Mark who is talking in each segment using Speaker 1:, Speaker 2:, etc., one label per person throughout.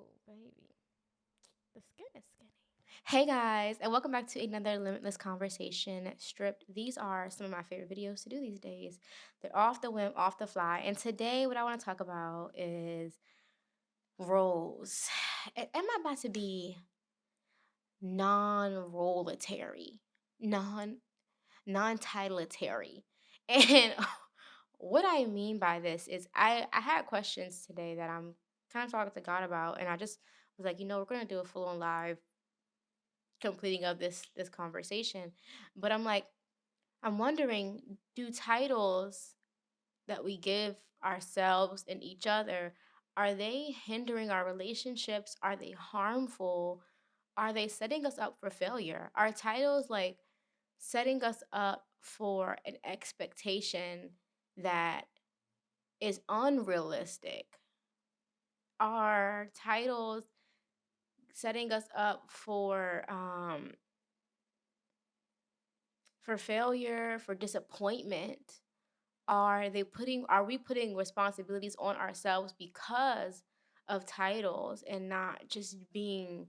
Speaker 1: Ooh, baby. The skin is skinny.
Speaker 2: Hey guys, and welcome back to another Limitless Conversation Stripped. These are some of my favorite videos to do these days. They're off the whim, off the fly. And today, what I want to talk about is roles. Am I about to be non-roletary, non non-titleatary? And what I mean by this is, I had questions today that I'm kind of talking to God about, and I just was like, we're gonna do a full on live completing of this conversation. But I'm wondering, do titles that we give ourselves and each other, are they hindering our relationships? Are they harmful? Are they setting us up for failure? Are titles like setting us up for an expectation that is unrealistic? Are titles setting us up for failure, for disappointment? Are we putting responsibilities on ourselves because of titles and not just being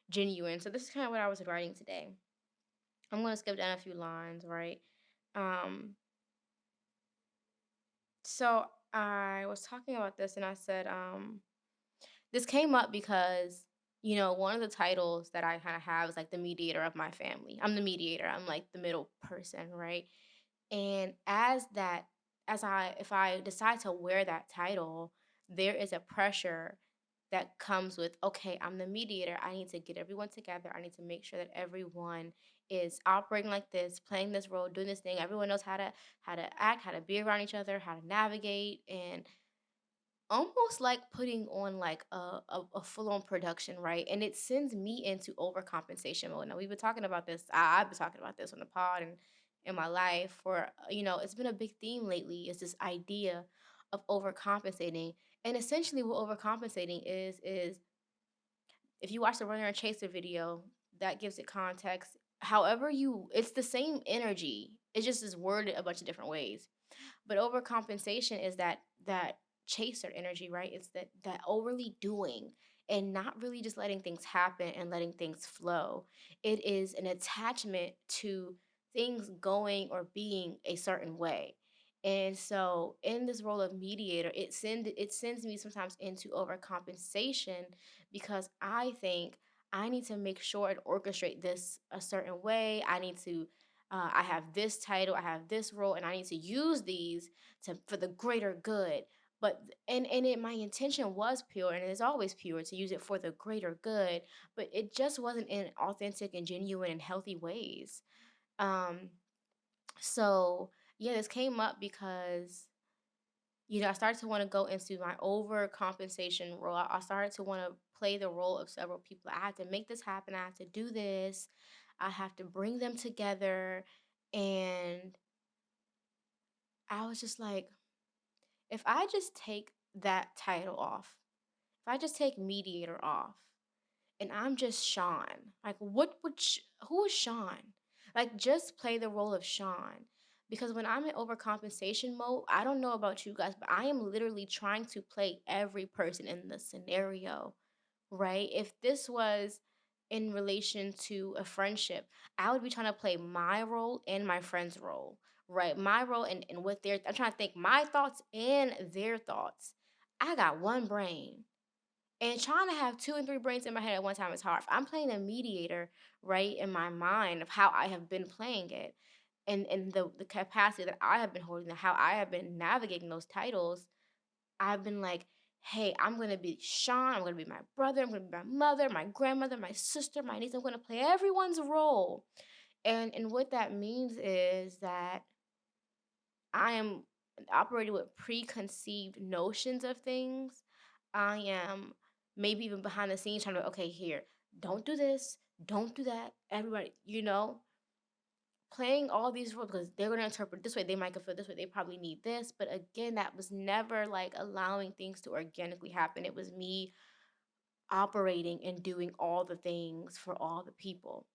Speaker 2: genuine? So this is kind of what I was writing today. I'm going to skip down a few lines, right? Um so I was talking about this and I said this came up because one of the titles that I kind of have is like the mediator of my family. I'm the mediator. I'm like the middle person, right? And as I if I decide to wear that title, there is a pressure that comes with, okay, I'm the mediator. I need to get everyone together. I need to make sure that everyone is operating like this, playing this role, doing this thing. Everyone knows how to act, how to be around each other, how to navigate, and almost like putting on like a full-on production, right? And it sends me into overcompensation mode. Now we've been talking about this. I've been talking about this on the pod and in my life for it's been a big theme lately, is this idea of overcompensating. And essentially what overcompensating is if you watch the Runner and Chaser video, that gives it context. However, it's the same energy. It just is worded a bunch of different ways. But overcompensation is that chaser energy, right? It's that overly doing and not really just letting things happen and letting things flow. It is an attachment to things going or being a certain way. And so in this role of mediator, it sends me sometimes into overcompensation because I think I need to make sure and orchestrate this a certain way. I have this title, I have this role, and I need to use these for the greater good. But my intention was pure, and it is always pure to use it for the greater good. But it just wasn't in authentic and genuine and healthy ways. Um, so yeah, this came up because I started to want to go into my overcompensation role. I started to want to play the role of several people. I had to make this happen. I had to do this. I have to bring them together. And I was just like, if I just take that title off, if I just take mediator off, and I'm just Sean, like, who is Sean? Like, just play the role of Sean. Because when I'm in overcompensation mode, I don't know about you guys, but I am literally trying to play every person in the scenario, right? If this was in relation to a friendship, I would be trying to play my role and my friend's role, right? My role and what I'm trying to think my thoughts and their thoughts. I got one brain. And trying to have two and three brains in my head at one time is hard. If I'm playing a mediator, right, in my mind of how I have been playing it and the capacity that I have been holding and how I have been navigating those titles, I've been like, hey, I'm gonna be Sean, I'm gonna be my brother, I'm gonna be my mother, my grandmother, my sister, my niece. I'm gonna play everyone's role. And what that means is that I am operating with preconceived notions of things. I am maybe even behind the scenes trying to, okay, here, don't do this, don't do that. Everybody, playing all these roles because they're going to interpret this way. They might feel this way. They probably need this. But again, that was never like allowing things to organically happen. It was me operating and doing all the things for all the people.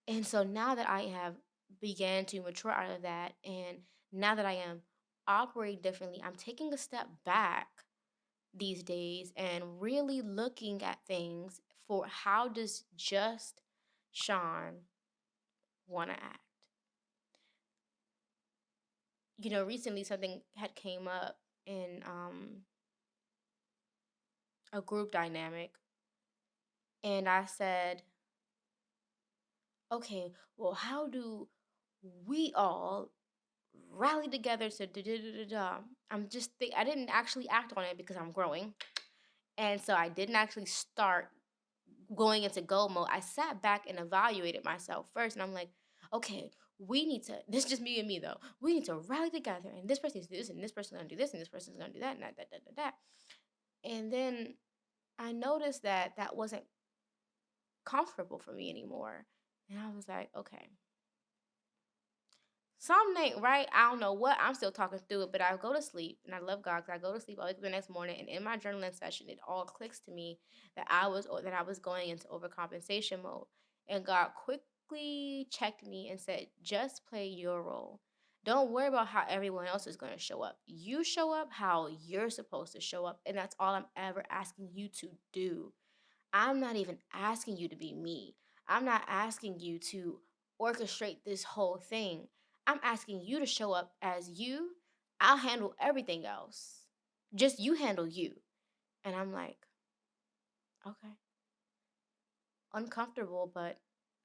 Speaker 2: And so now that I have began to mature out of that, and now that I am operating differently, I'm taking a step back these days and really looking at things for how does just Sean want to act. Recently something had came up in a group dynamic, and I said, okay, well, how do we all rally together to da da da da da? I didn't actually act on it because I'm growing, and so I didn't actually start going into go mode. I sat back and evaluated myself first, and I'm like, okay, we need to. This is just me and me though. We need to rally together, and this person needs to do this, and this person's gonna do this, and this person's gonna do that, and that. And then I noticed that that wasn't comfortable for me anymore, and I was like, okay, something ain't right. I don't know what. I'm still talking through it, but I go to sleep, and I love God because I go to sleep. I wake up the next morning, and in my journaling session, it all clicks to me that I was going into overcompensation mode, and God quickly checked me and said, "Just play your role. Don't worry about how everyone else is going to show up. You show up how you're supposed to show up, and that's all I'm ever asking you to do." I'm not even asking you to be me. I'm not asking you to orchestrate this whole thing. I'm asking you to show up as you. I'll handle everything else. Just you handle you. And I'm like, okay, uncomfortable, but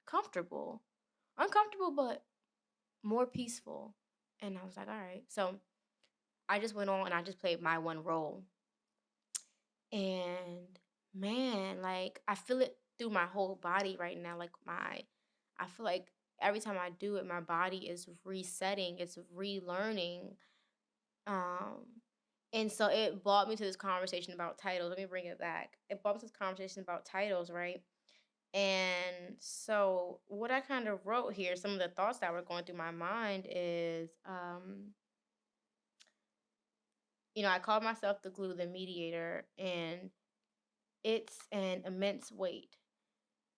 Speaker 2: comfortable. Uncomfortable, but more peaceful. And I was like, all right. So I just went on and I just played my one role. And man, like I feel it through my whole body right now. I feel like every time I do it, my body is resetting, it's relearning. Um, and so it brought me to this conversation about titles. Let me bring it back. It brought me to this conversation about titles, right? And so what I kind of wrote here, some of the thoughts that were going through my mind is, I called myself the glue, the mediator, and it's an immense weight.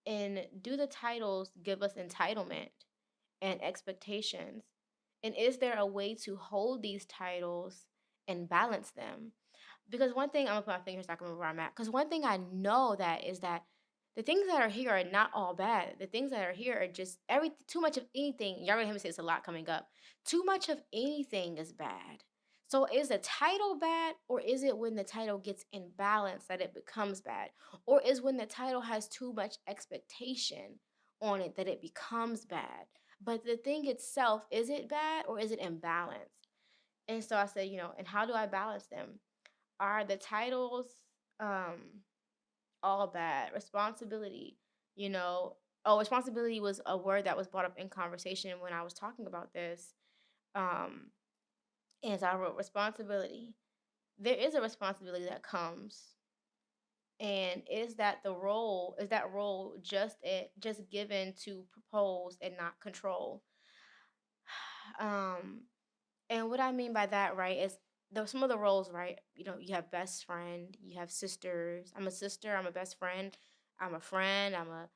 Speaker 2: And do the titles give us entitlement and expectations? And is there a way to hold these titles and balance them? Because one thing, I'm gonna put my fingers so I can remember where I'm at. Because one thing I know that is that the things that are here are not all bad. The things that are here are just too much of anything. Y'all gonna hear me say it's a lot coming up. Too much of anything is bad. So is the title bad, or is it when the title gets imbalanced that it becomes bad? Or is when the title has too much expectation on it that it becomes bad? But the thing itself, is it bad or is it imbalanced? And so I said, and how do I balance them? Are the titles um all bad? Responsibility, you know. Oh, responsibility was a word that was brought up in conversation when I was talking about this. Um, and so I wrote responsibility. There is a responsibility that comes, and is that role just given to propose and not control? Um, and what I mean by that, right, is some of the roles, right? You have best friend, you have sisters. I'm a sister, I'm a best friend, I'm a friend, I'm a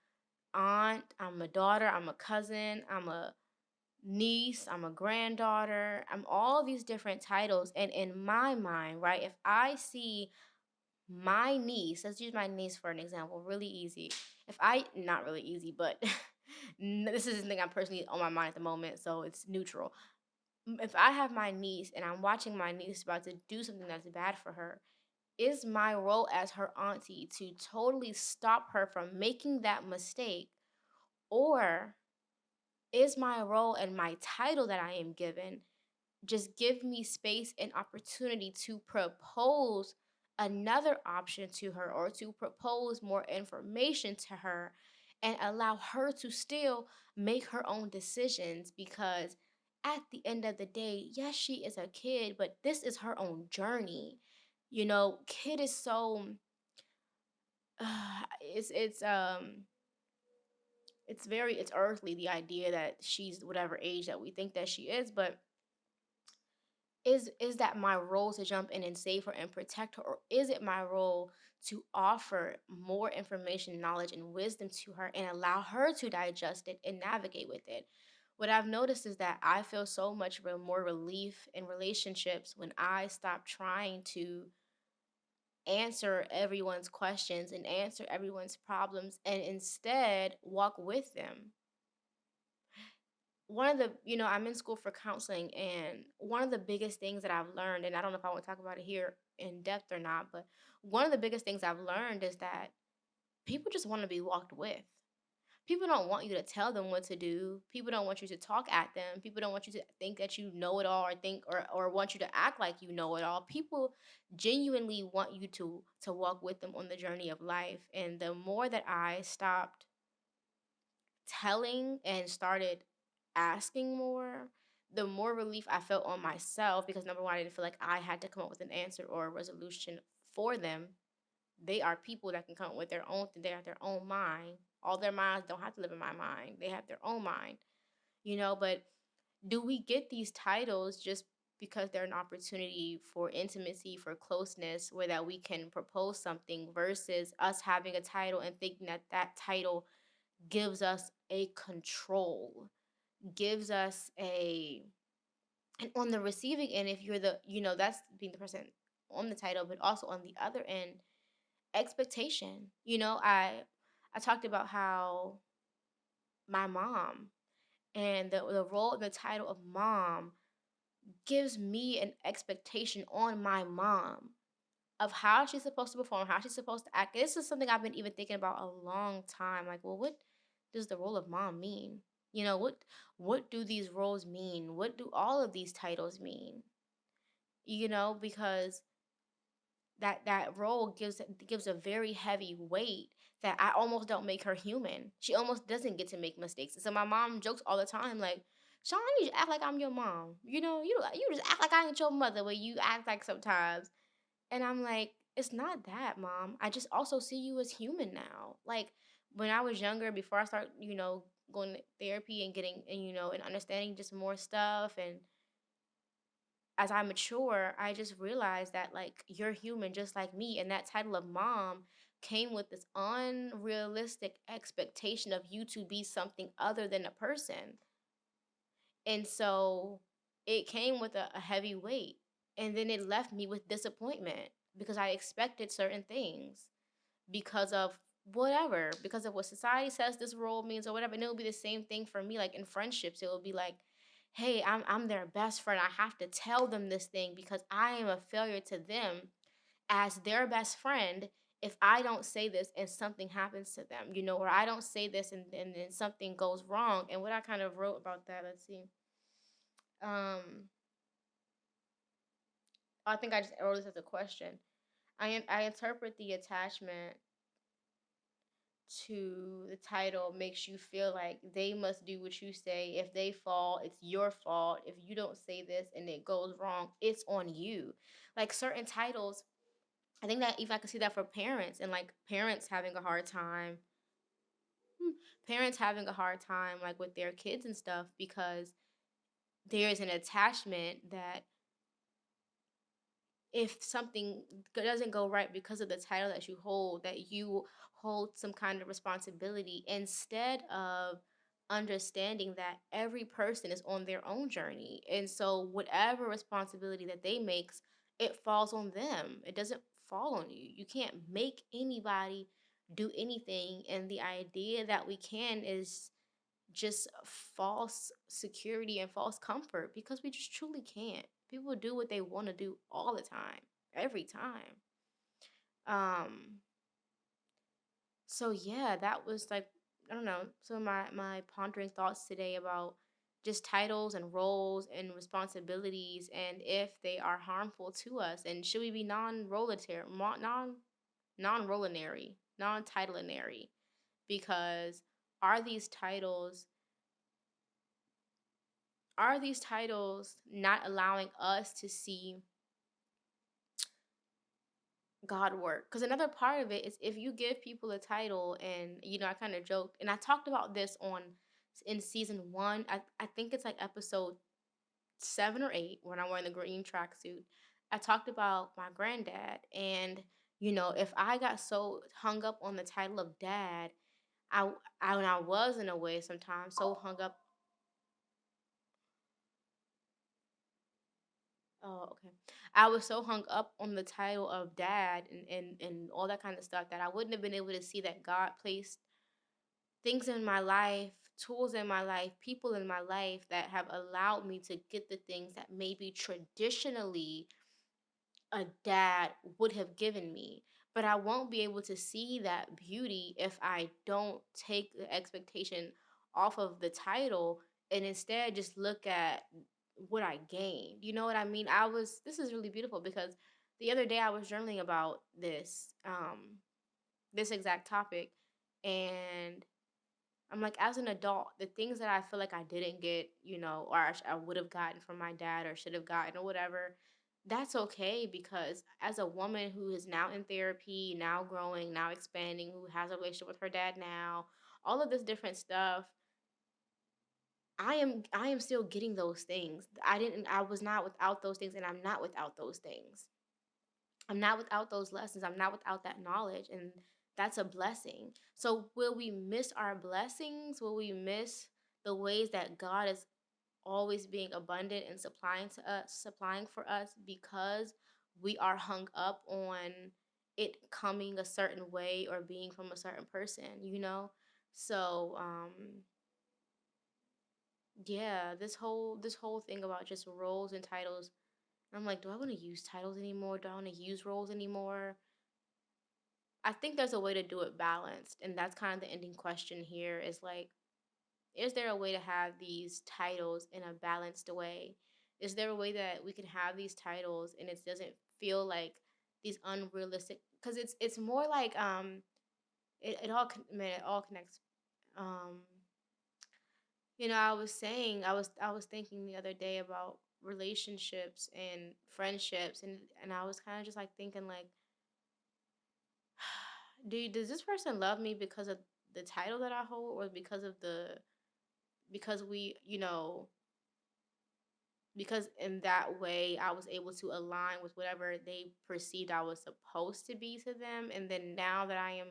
Speaker 2: aunt, I'm a daughter, I'm a cousin, I'm a niece, I'm a granddaughter. I'm all these different titles. And in my mind, right, if I see my niece, let's use my niece for an example, really easy. If I, not really easy, but this is something I'm personally on my mind at the moment, so it's neutral. If I have my niece and I'm watching my niece about to do something that's bad for her, is my role as her auntie to totally stop her from making that mistake? Or is my role and my title that I am given just give me space and opportunity to propose another option to her, or to propose more information to her and allow her to still make her own decisions? Because at the end of the day, yes, she is a kid, but this is her own journey. Kid is so it's earthly, the idea that she's whatever age that we think that she is. But is that my role to jump in and save her and protect her, or is it my role to offer more information, knowledge, and wisdom to her and allow her to digest it and navigate with it? What I've noticed is that I feel so much more relief in relationships when I stop trying to answer everyone's questions and answer everyone's problems and instead walk with them. One of the, I'm in school for counseling, and one of the biggest things that I've learned, and I don't know if I want to talk about it here in depth or not, but one of the biggest things I've learned is that people just want to be walked with. People don't want you to tell them what to do. People don't want you to talk at them. People don't want you to think that you know it all, or think, or want you to act like you know it all. People genuinely want you to walk with them on the journey of life. And the more that I stopped telling and started asking more, the more relief I felt on myself, because number one, I didn't feel like I had to come up with an answer or a resolution for them. They are people that can come up with their own thing. They have their own mind. All their minds don't have to live in my mind. They have their own mind, but do we get these titles just because they're an opportunity for intimacy, for closeness, where that we can propose something, versus us having a title and thinking that that title gives us a control, gives us a, and on the receiving end, if you're the, that's being the person on the title, but also on the other end, expectation. I talked about how my mom and the role and the title of mom gives me an expectation on my mom of how she's supposed to perform, how she's supposed to act. This is something I've been even thinking about a long time. Like, well, what does the role of mom mean? What do these roles mean? What do all of these titles mean? Because that role gives a very heavy weight that I almost don't make her human. She almost doesn't get to make mistakes. So my mom jokes all the time, like, Sean, you just act like I'm your mom. You just act like I ain't your mother, where you act like sometimes. And I'm like, it's not that, mom. I just also see you as human now. Like, when I was younger, before I start, going to therapy and getting, and understanding just more stuff, and as I mature, I just realized that, like, you're human just like me. And that title of mom came with this unrealistic expectation of you to be something other than a person. And so it came with a heavy weight. And then it left me with disappointment because I expected certain things because of whatever, because of what society says this role means or whatever. And it'll be the same thing for me, like in friendships. It will be like, hey, I'm their best friend. I have to tell them this thing because I am a failure to them as their best friend if I don't say this and something happens to them, or I don't say this and then something goes wrong. And what I kind of wrote about that, let's see. I think I just wrote this as a question. I interpret the attachment to the title makes you feel like they must do what you say. If they fall, it's your fault. If you don't say this and it goes wrong, it's on you. Like certain titles, I think that if I could see that for parents, and like parents having a hard time like with their kids and stuff, because there's an attachment that if something doesn't go right because of the title that you hold, that you hold some kind of responsibility instead of understanding that every person is on their own journey. And so whatever responsibility that they makes, it falls on them. It doesn't fall on you. You can't make anybody do anything. And the idea that we can is just false security and false comfort, because we just truly can't. People do what they want to do all the time, every time. Um so yeah, that was like, I don't know, some of my pondering thoughts today about just titles and roles and responsibilities, and if they are harmful to us, and should we be non-rolinary, non-titlinary, because are these titles not allowing us to see God work? Because another part of it is, if you give people a title, and I kind of joked, and I talked about this in season 1. I think it's like episode 7 or 8, when I'm wearing the green tracksuit. I talked about my granddad, and if I got so hung up on the title of dad, when I was in a way sometimes so hung up. Oh, okay. I was so hung up on the title of dad and all that kind of stuff that I wouldn't have been able to see that God placed things in my life, tools in my life, people in my life that have allowed me to get the things that maybe traditionally a dad would have given me. But I won't be able to see that beauty if I don't take the expectation off of the title and instead just look at what I gained. You know what I mean? This is really beautiful because the other day I was journaling about this exact topic, and I'm like, as an adult, the things that I feel like I didn't get, or I would have gotten from my dad or should have gotten or whatever, that's okay because as a woman who is now in therapy, now growing, now expanding, who has a relationship with her dad now, all of this different stuff, I am still getting those things. I was not without those things and I'm not without those things. I'm not without those lessons. I'm not without that knowledge. And that's a blessing. So, will we miss our blessings? Will we miss the ways that God is always being abundant and supplying for us because we are hung up on it coming a certain way or being from a certain person? So, yeah, this whole thing about just roles and titles. I'm like, do I want to use titles anymore? Do I want to use roles anymore? I think there's a way to do it balanced, and that's kind of the ending question here is like, is there a way to have these titles in a balanced way? Is there a way that we can have these titles and it doesn't feel like these unrealistic? Because it's more like it all connects. Um, I was thinking the other day about relationships and friendships, and I was kind of just like thinking like, does this person love me because of the title that I hold, or because we, because in that way I was able to align with whatever they perceived I was supposed to be to them, and then now that I am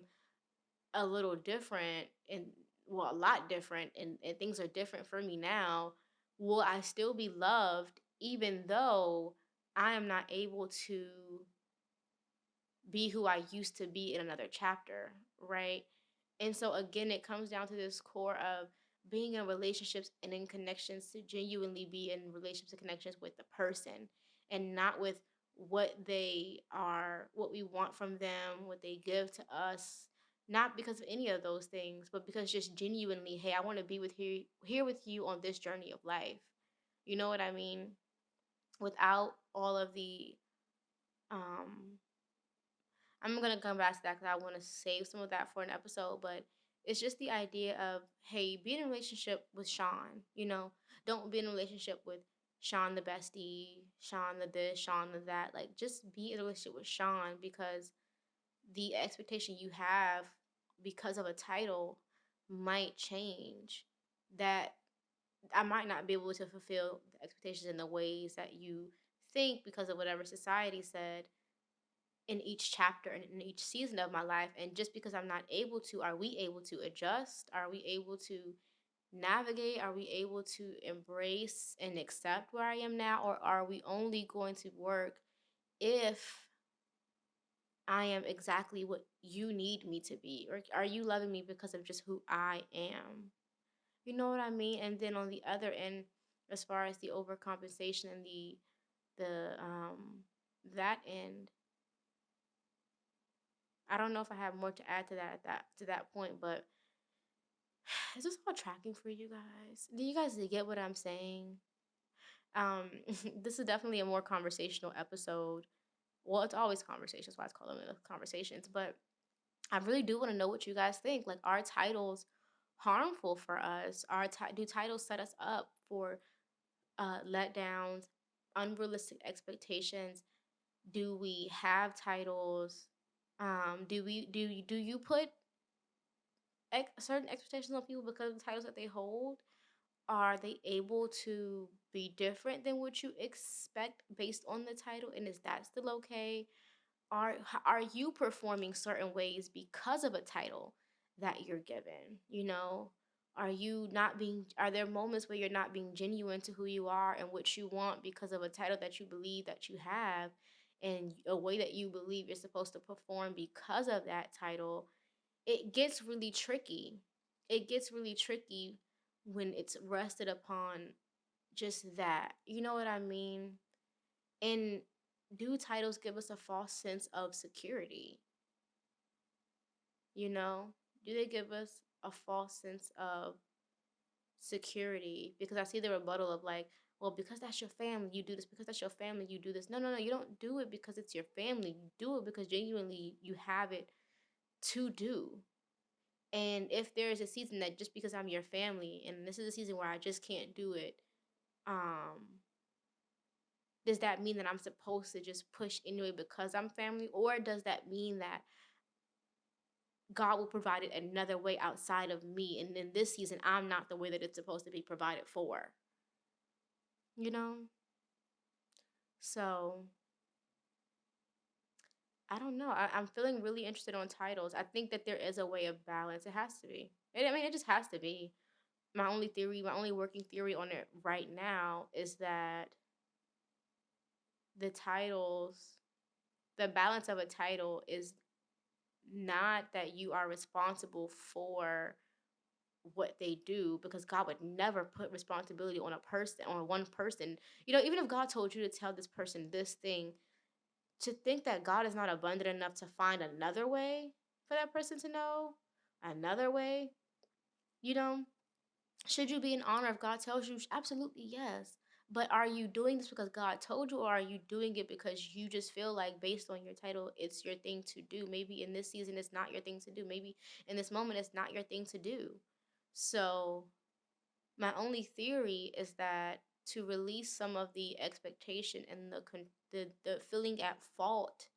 Speaker 2: a little different and, well, a lot different, and things are different for me now, will I still be loved even though I am not able to be who I used to be in another chapter, right? And so again, it comes down to this core of being in relationships and in connections to genuinely be in relationships and connections with the person and not with what they are, what we want from them, what they give to us, not because of any of those things, but because just genuinely, hey, I want to be with here with you on this journey of life. You know what I mean? Without all of the um I'm gonna come back to that because I want to save some of that for an episode. But it's just the idea of, hey, be in a relationship with Sean. Don't be in a relationship with Sean the bestie, Sean the this, Sean the that. Like, just be in a relationship with Sean because the expectation you have because of a title might change. That I might not be able to fulfill the expectations in the ways that you think because of whatever society said in each chapter and in each season of my life. And just because I'm not able to, are we able to adjust? Are we able to navigate? Are we able to embrace and accept where I am now? Or are we only going to work if I am exactly what you need me to be? Or are you loving me because of just who I am? You know what I mean? And then on the other end, as far as the overcompensation and the that end, I don't know if I have more to add to that point, but is this all tracking for you guys? Do you guys get what I'm saying? Um, this is definitely a more conversational episode. Well, it's always conversations, why it's called Limitless Conversations. But I really do want to know what you guys think. Like, are titles harmful for us? Do titles set us up for letdowns, unrealistic expectations? Do we have titles? Do you put certain expectations on people because of the titles that they hold? Are they able to be different than what you expect based on the title? And is that still okay? Are you performing certain ways because of a title that you're given? are there moments where you're not being genuine to who you are and what you want because of a title that you believe that you have and a way that you believe you're supposed to perform because of that title? It gets really tricky. It gets really tricky when it's rested upon just that. You know what I mean? And do titles give us a false sense of security? You know? Do they give us a false sense of security? Because I see the rebuttal of like, well, because that's your family, you do this. Because that's your family, you do this. No, no, no. You don't do it because it's your family. You do it because genuinely you have it to do. And if there is a season that just because I'm your family and this is a season where I just can't do it, um, does that mean that I'm supposed to just push anyway because I'm family? Or does that mean that God will provide it another way outside of me? And in this season, I'm not the way that it's supposed to be provided for, you know? So I don't know. I'm feeling really interested on titles. I think that there is a way of balance. It has to be. I mean, it just has to be. My only working theory on it right now is that the titles, the balance of a title is not that you are responsible for what they do, because God would never put responsibility on a person, on one person. You know, even if God told you to tell this person this thing, to think that God is not abundant enough to find another way for that person to know, another way, you know, should you be in honor if God tells you? Absolutely, yes. But are you doing this because God told you, or are you doing it because you just feel like, based on your title, it's your thing to do? Maybe in this season, it's not your thing to do. Maybe in this moment, it's not your thing to do. So, my only theory is that to release some of the expectation and the feeling at fault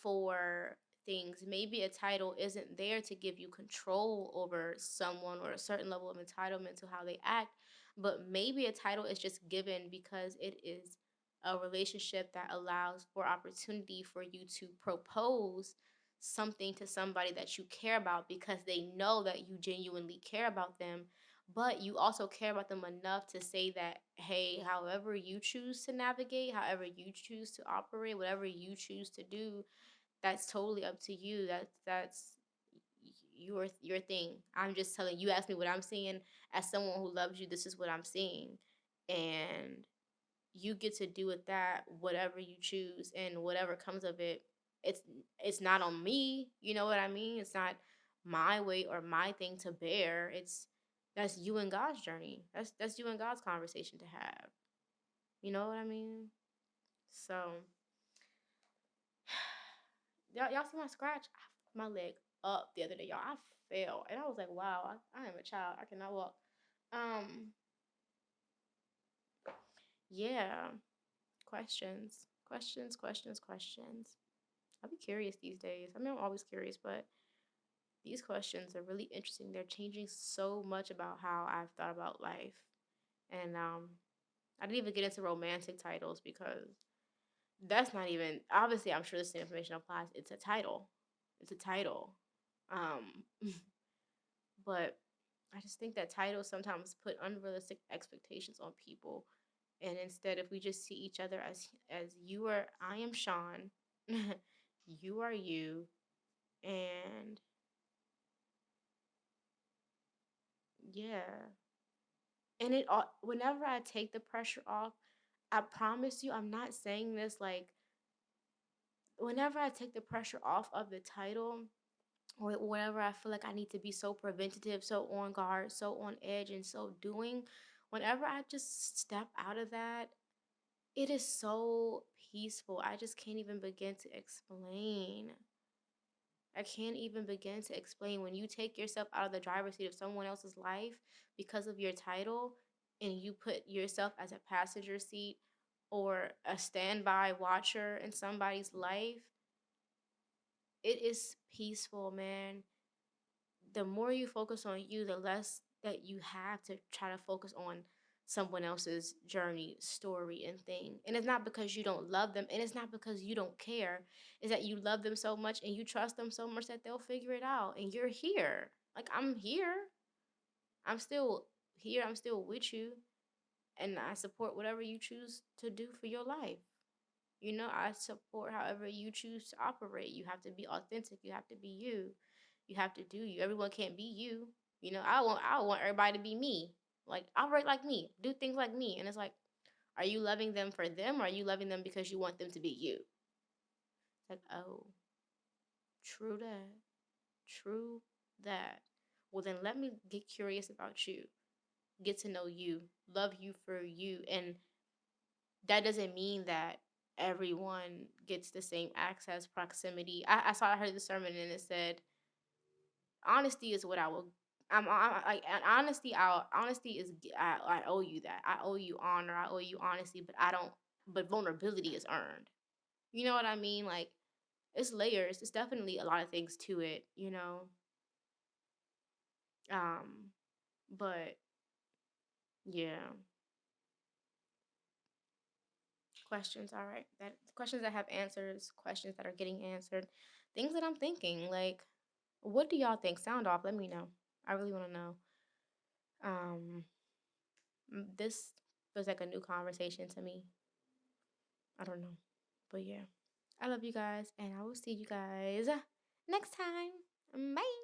Speaker 2: for things. Maybe a title isn't there to give you control over someone or a certain level of entitlement to how they act, but maybe a title is just given because it is a relationship that allows for opportunity for you to propose something to somebody that you care about, because they know that you genuinely care about them, but you also care about them enough to say that, hey, however you choose to navigate, however you choose to operate, whatever you choose to do, that's totally up to you. That's your thing. I'm just telling you. Ask me what I'm seeing. As someone who loves you, this is what I'm seeing, and you get to do with that whatever you choose, and whatever comes of it. It's it's not on me. You know what I mean? It's not my weight or my thing to bear. That's you and God's journey. That's you and God's conversation to have. You know what I mean? So y'all see my scratch? I fucked my leg up the other day, y'all. I fell, and I was like, wow, I am a child. I cannot walk. Um, yeah. Questions. I'll be curious these days. I mean, I'm always curious, but these questions are really interesting. They're changing so much about how I've thought about life. And I didn't even get into romantic titles because that's not even, obviously, I'm sure the same information applies. It's a title. It's a title. Um, but I just think that titles sometimes put unrealistic expectations on people. And instead, if we just see each other as you are, I am Sean, you are you, and yeah. And whenever I take the pressure off, I promise you, I'm not saying this like, whenever I take the pressure off of the title, or whenever I feel like I need to be so preventative, so on guard, so on edge, and so doing, whenever I just step out of that, it is so peaceful. I just can't even begin to explain. I can't even begin to explain when you take yourself out of the driver's seat of someone else's life because of your title, and you put yourself as a passenger seat or a standby watcher in somebody's life. It is peaceful, man. The more you focus on you, the less that you have to try to focus on someone else's journey, story, and thing. And it's not because you don't love them, and it's not because you don't care. It's that you love them so much and you trust them so much that they'll figure it out. And you're here. Like, I'm here. I'm still here, I'm still with you, and I support whatever you choose to do for your life. You know, I support however you choose to operate. You have to be authentic. You have to be you. You have to do you. Everyone can't be you. You know, I want everybody to be me. Like operate like me, do things like me. And it's like, are you loving them for them or are you loving them because you want them to be you? It's like, oh, true that. True that. Well then let me get curious about you. Get to know you. Love you for you. And that doesn't mean that everyone gets the same access, proximity. I heard the sermon and it said, honesty is what I will. Like and honesty. Honesty is I owe you that. I owe you honor. I owe you honesty. But I don't. But vulnerability is earned. You know what I mean? Like it's layers. It's definitely a lot of things to it. You know. Um. But yeah. Questions. All right. That questions that have answers. Questions that are getting answered. Things that I'm thinking. Like, what do y'all think? Sound off. Let me know. I really want to know. Um. This feels like a new conversation to me. I don't know. But yeah. I love you guys and I will see you guys next time. Bye.